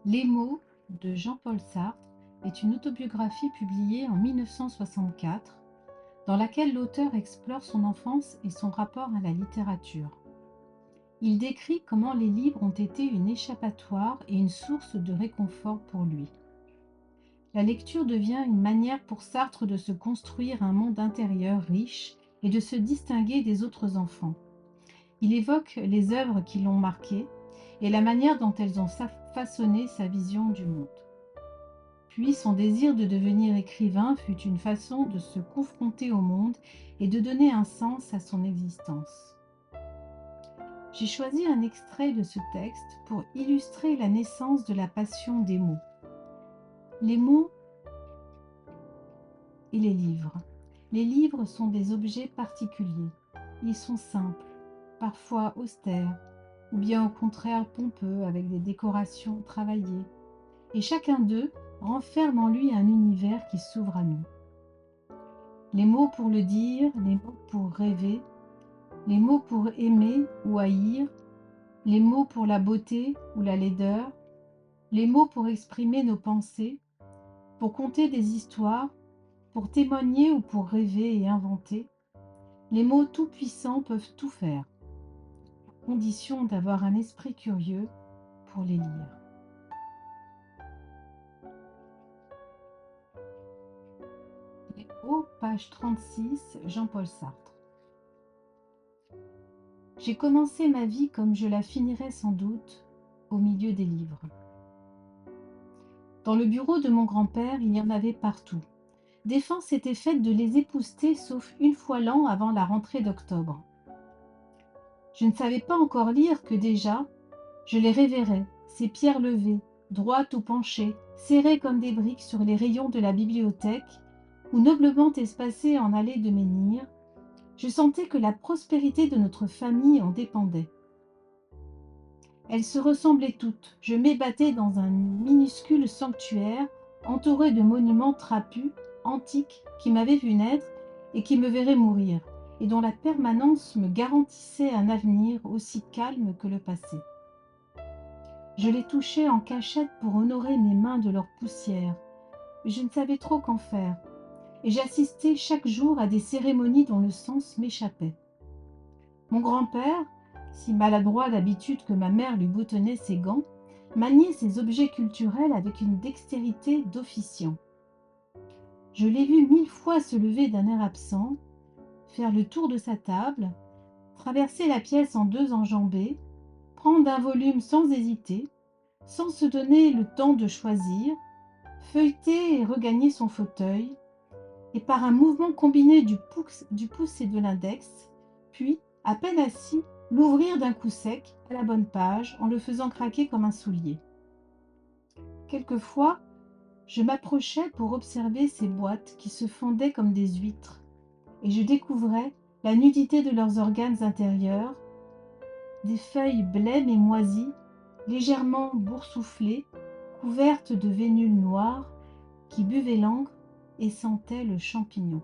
Les mots de Jean-Paul Sartre est une autobiographie publiée en 1964 dans laquelle l'auteur explore son enfance et son rapport à la littérature. Il décrit comment les livres ont été une échappatoire et une source de réconfort pour lui. La lecture devient une manière pour Sartre de se construire un monde intérieur riche et de se distinguer des autres enfants. Il évoque les œuvres qui l'ont marqué et la manière dont elles ont façonné sa vision du monde. Puis son désir de devenir écrivain fut une façon de se confronter au monde et de donner un sens à son existence. J'ai choisi un extrait de ce texte pour illustrer la naissance de la passion des mots. Les mots et les livres. Les livres sont des objets particuliers. Ils sont simples, parfois austères, ou bien au contraire pompeux avec des décorations travaillées. Et chacun d'eux renferme en lui un univers qui s'ouvre à nous. Les mots pour le dire, les mots pour rêver, les mots pour aimer ou haïr, les mots pour la beauté ou la laideur, les mots pour exprimer nos pensées, pour conter des histoires, pour témoigner ou pour rêver et inventer. Les mots tout-puissants peuvent tout faire, à condition d'avoir un esprit curieux pour les lire. Les mots, page 36, Jean-Paul Sartre. J'ai commencé ma vie comme je la finirai sans doute, au milieu des livres. Dans le bureau de mon grand-père, il y en avait partout. Défense était faite de les épousseter sauf une fois l'an avant la rentrée d'octobre. Je ne savais pas encore lire que déjà, je les reverrais, ces pierres levées, droites ou penchées, serrées comme des briques sur les rayons de la bibliothèque, ou noblement espacées en allées de menhir. Je sentais que la prospérité de notre famille en dépendait. Elles se ressemblaient toutes. Je m'ébattais dans un minuscule sanctuaire, entouré de monuments trapus, antiques, qui m'avaient vu naître et qui me verraient mourir, et dont la permanence me garantissait un avenir aussi calme que le passé. Je les touchais en cachette pour honorer mes mains de leur poussière, mais je ne savais trop qu'en faire, et j'assistais chaque jour à des cérémonies dont le sens m'échappait. Mon grand-père, si maladroit d'habitude que ma mère lui boutonnait ses gants, maniait ces objets culturels avec une dextérité d'officiant. Je l'ai vu 1000 fois se lever d'un air absent, faire le tour de sa table, traverser la pièce en deux enjambées, prendre un volume sans hésiter, sans se donner le temps de choisir, feuilleter et regagner son fauteuil, et par un mouvement combiné du pouce et de l'index, puis, à peine assis, l'ouvrir d'un coup sec, à la bonne page, en le faisant craquer comme un soulier. Quelquefois, je m'approchais pour observer ces boîtes qui se fendaient comme des huîtres, et je découvrais la nudité de leurs organes intérieurs, des feuilles blêmes et moisies, légèrement boursouflées, couvertes de vénules noires, qui buvaient l'encre et sentaient le champignon.